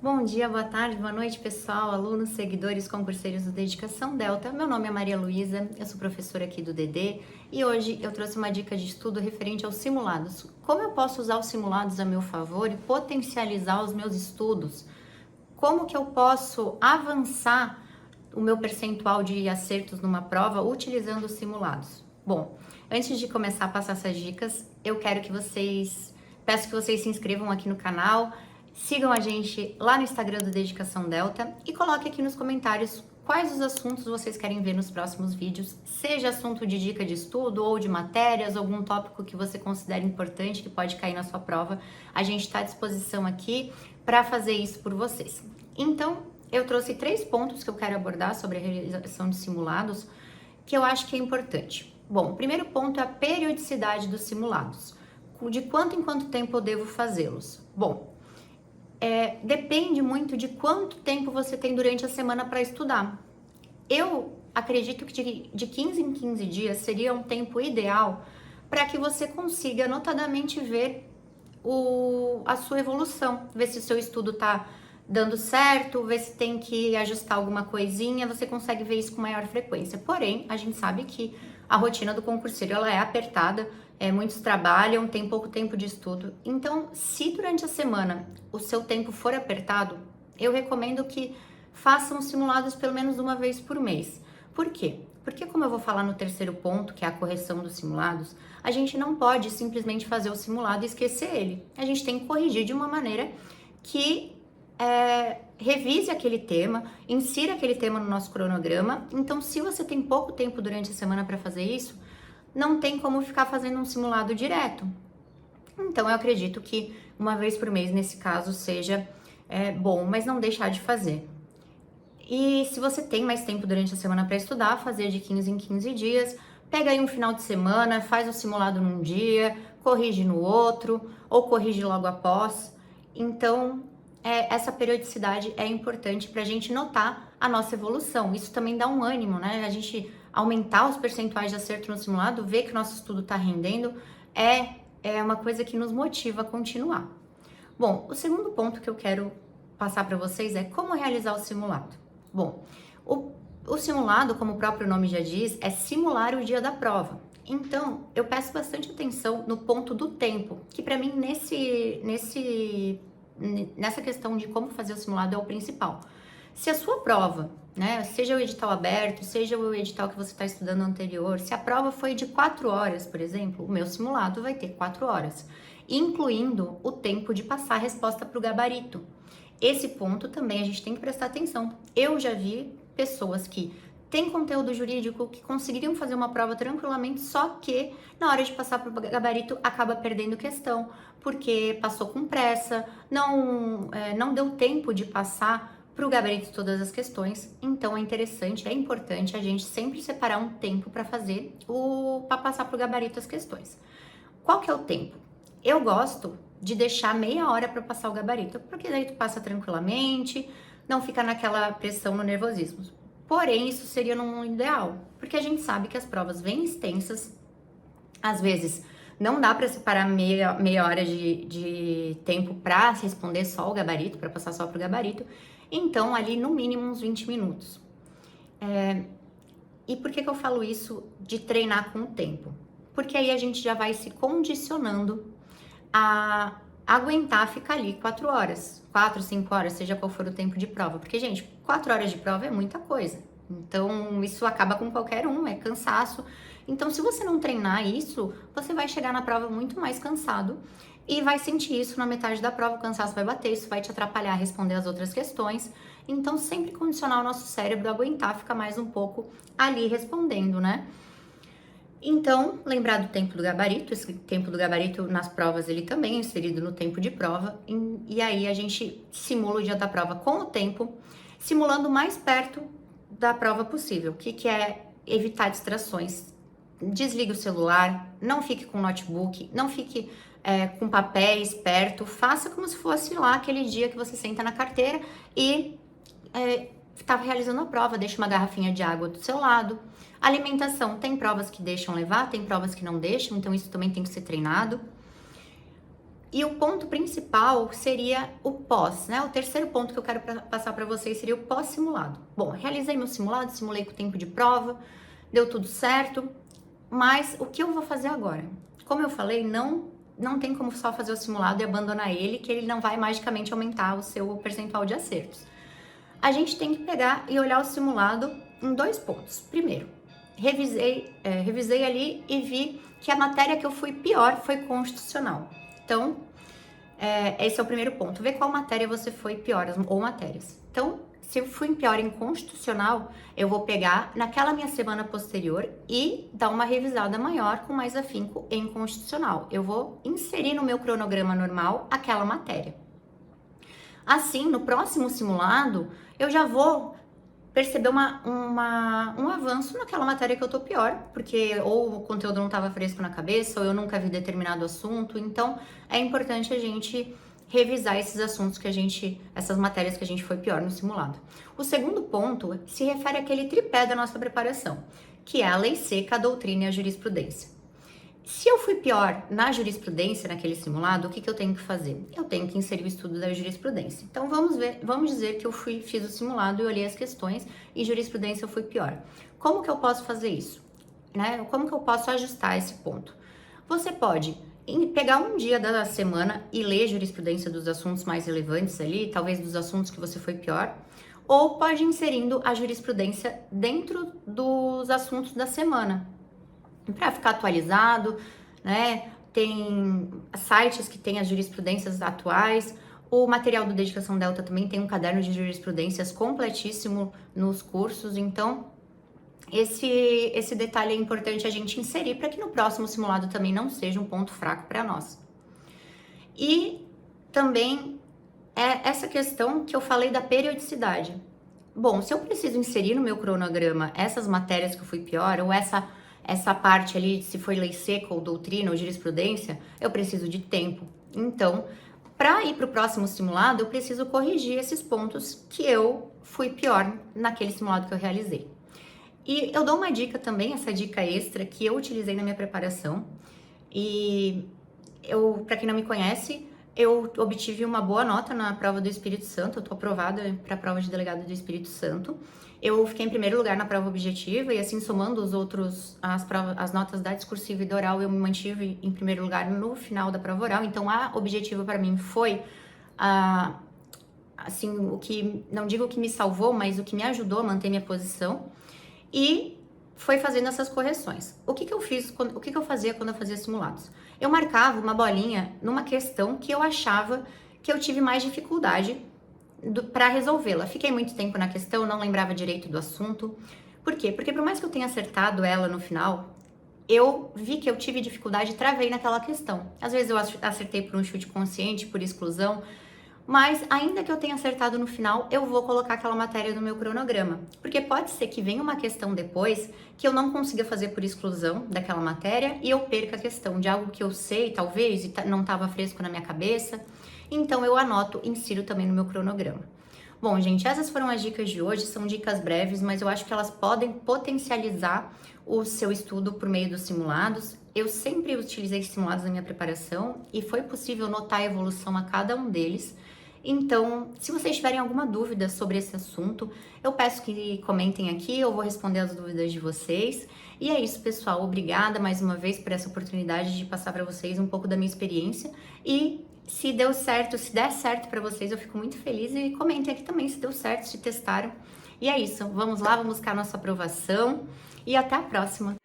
Bom dia, boa tarde, boa noite, pessoal, alunos, seguidores, concurseiros do Dedicação Delta. Meu nome é Maria Luísa, eu sou professora aqui do DD e hoje eu trouxe uma dica de estudo referente aos simulados. Como eu posso usar os simulados a meu favor e potencializar os meus estudos? Como que eu posso avançar o meu percentual de acertos numa prova utilizando os simulados? Bom, antes de começar a passar essas dicas, peço que vocês se inscrevam aqui no canal, sigam a gente lá no Instagram do Dedicação Delta e coloquem aqui nos comentários quais os assuntos vocês querem ver nos próximos vídeos, seja assunto de dica de estudo ou de matérias, algum tópico que você considere importante que pode cair na sua prova. A gente está à disposição aqui para fazer isso por vocês. Então, eu trouxe 3 pontos que eu quero abordar sobre a realização de simulados que eu acho que é importante. Bom, o primeiro ponto é a periodicidade dos simulados. De quanto em quanto tempo eu devo fazê-los? Bom, depende muito de quanto tempo você tem durante a semana para estudar. Eu acredito que de 15 em 15 dias seria um tempo ideal para que você consiga notadamente ver a sua evolução, ver se o seu estudo está dando certo, ver se tem que ajustar alguma coisinha, você consegue ver isso com maior frequência. Porém, a gente sabe que a rotina do concurseiro ela é apertada, muitos trabalham, tem pouco tempo de estudo. Então, se durante a semana o seu tempo for apertado, eu recomendo que façam simulados pelo menos uma vez por mês. Por quê? Porque, como eu vou falar no terceiro ponto, que é a correção dos simulados, a gente não pode simplesmente fazer o simulado e esquecer ele. A gente tem que corrigir de uma maneira que revise aquele tema, insira aquele tema no nosso cronograma. Então, se você tem pouco tempo durante a semana para fazer isso, não tem como ficar fazendo um simulado direto. Então, eu acredito que uma vez por mês, nesse caso, seja bom, mas não deixar de fazer. E se você tem mais tempo durante a semana para estudar, fazer de 15 em 15 dias, pega aí um final de semana, faz o simulado num dia, corrige no outro, ou corrige logo após. Então, essa periodicidade é importante para a gente notar a nossa evolução. Isso também dá um ânimo, né? A gente aumentar os percentuais de acerto no simulado, ver que o nosso estudo está rendendo, é uma coisa que nos motiva a continuar. Bom, o segundo ponto que eu quero passar para vocês é como realizar o simulado. Bom, o simulado, como o próprio nome já diz, é simular o dia da prova. Então, eu peço bastante atenção no ponto do tempo, que para mim nessa questão de como fazer o simulado é o principal. Se a sua prova, né, seja o edital aberto, seja o edital que você está estudando anterior, se a prova foi de 4 horas, por exemplo, o meu simulado vai ter 4 horas, incluindo o tempo de passar a resposta para o gabarito. Esse ponto também a gente tem que prestar atenção. Eu já vi pessoas que têm conteúdo jurídico que conseguiriam fazer uma prova tranquilamente, só que na hora de passar para o gabarito acaba perdendo questão, porque passou com pressa, não deu tempo de passar para o gabarito todas as questões. Então é interessante, é importante a gente sempre separar um tempo para passar para o gabarito as questões. Qual que é o tempo? Eu gosto de deixar meia hora para passar o gabarito, porque daí tu passa tranquilamente, não fica naquela pressão, no nervosismo. Porém, isso seria no mundo ideal, porque a gente sabe que as provas vêm extensas, às vezes não dá para separar meia hora de tempo para responder só o gabarito, para passar só para o gabarito, então ali no mínimo uns 20 minutos. E por que eu falo isso de treinar com o tempo? Porque aí a gente já vai se condicionando a aguentar ficar ali 4 horas, 4, 5 horas, seja qual for o tempo de prova. Porque, gente, 4 horas de prova é muita coisa. Então, isso acaba com qualquer um, é cansaço. Então, se você não treinar isso, você vai chegar na prova muito mais cansado e vai sentir isso na metade da prova, o cansaço vai bater, isso vai te atrapalhar a responder as outras questões. Então, sempre condicionar o nosso cérebro a aguentar ficar mais um pouco ali respondendo, né? Então, lembrar do tempo do gabarito, esse tempo do gabarito nas provas ele também é inserido no tempo de prova, e aí a gente simula o dia da prova com o tempo, simulando o mais perto da prova possível. O que é evitar distrações? Desligue o celular, não fique com notebook, não fique com papéis perto, faça como se fosse lá aquele dia que você senta na carteira e estava realizando a prova, deixa uma garrafinha de água do seu lado. Alimentação, tem provas que deixam levar, tem provas que não deixam, então isso também tem que ser treinado. E o ponto principal seria o pós, né? O terceiro ponto que eu quero passar para vocês seria o pós-simulado. Bom, realizei meu simulado, simulei com o tempo de prova, deu tudo certo, mas o que eu vou fazer agora? Como eu falei, não tem como só fazer o simulado e abandonar ele, que ele não vai magicamente aumentar o seu percentual de acertos. A gente tem que pegar e olhar o simulado em 2 pontos. Primeiro, revisei ali e vi que a matéria que eu fui pior foi constitucional. Então, esse é o primeiro ponto. Ver qual matéria você foi pior, ou matérias. Então, se eu fui pior em constitucional, eu vou pegar naquela minha semana posterior e dar uma revisada maior com mais afinco em constitucional. Eu vou inserir no meu cronograma normal aquela matéria. Assim, no próximo simulado, eu já vou perceber um avanço naquela matéria que eu tô pior, porque ou o conteúdo não estava fresco na cabeça, ou eu nunca vi determinado assunto. Então, é importante a gente revisar esses assuntos essas matérias que a gente foi pior no simulado. O segundo ponto se refere àquele tripé da nossa preparação, que é a lei seca, a doutrina e a jurisprudência. Se eu fui pior na jurisprudência naquele simulado, o que eu tenho que fazer? Eu tenho que inserir o estudo da jurisprudência. Então vamos dizer que eu fiz o simulado e olhei as questões e jurisprudência eu fui pior. Como que eu posso fazer isso? Né? Como que eu posso ajustar esse ponto? Você pode pegar um dia da semana e ler jurisprudência dos assuntos mais relevantes ali, talvez dos assuntos que você foi pior, ou pode ir inserindo a jurisprudência dentro dos assuntos da semana, para ficar atualizado, né? Tem sites que têm as jurisprudências atuais. O material do Dedicação Delta também tem um caderno de jurisprudências completíssimo nos cursos. Então, esse detalhe é importante a gente inserir para que no próximo simulado também não seja um ponto fraco para nós. E também é essa questão que eu falei da periodicidade. Bom, se eu preciso inserir no meu cronograma essas matérias que eu fui pior, ou essa parte ali, se foi lei seca ou doutrina ou jurisprudência, eu preciso de tempo. Então, para ir para o próximo simulado, eu preciso corrigir esses pontos que eu fui pior naquele simulado que eu realizei. E eu dou uma dica também, essa dica extra que eu utilizei na minha preparação. E para quem não me conhece, eu obtive uma boa nota na prova do Espírito Santo. Eu tô aprovada para a prova de delegado do Espírito Santo. Eu fiquei em primeiro lugar na prova objetiva e assim somando as notas da discursiva e da oral, eu me mantive em primeiro lugar no final da prova oral. Então a objetiva para mim foi assim, o que, não digo que me salvou, mas o que me ajudou a manter minha posição. E foi fazendo essas correções. O que eu fazia quando eu fazia simulados? Eu marcava uma bolinha numa questão que eu achava que eu tive mais dificuldade para resolvê-la. Fiquei muito tempo na questão, não lembrava direito do assunto. Por quê? Porque por mais que eu tenha acertado ela no final, eu vi que eu tive dificuldade e travei naquela questão. Às vezes eu acertei por um chute consciente, por exclusão, mas ainda que eu tenha acertado no final, eu vou colocar aquela matéria no meu cronograma. Porque pode ser que venha uma questão depois que eu não consiga fazer por exclusão daquela matéria e eu perca a questão de algo que eu sei, talvez, e não estava fresco na minha cabeça. Então eu anoto e insiro também no meu cronograma. Bom, gente, essas foram as dicas de hoje, são dicas breves, mas eu acho que elas podem potencializar o seu estudo por meio dos simulados. Eu sempre utilizei simulados na minha preparação e foi possível notar a evolução a cada um deles. Então, se vocês tiverem alguma dúvida sobre esse assunto, eu peço que comentem aqui, eu vou responder as dúvidas de vocês. E é isso, pessoal. Obrigada mais uma vez por essa oportunidade de passar para vocês um pouco da minha experiência. E se der certo para vocês, eu fico muito feliz. E comentem aqui também se deu certo, se testaram. E é isso. Vamos lá, vamos buscar a nossa aprovação. E até a próxima!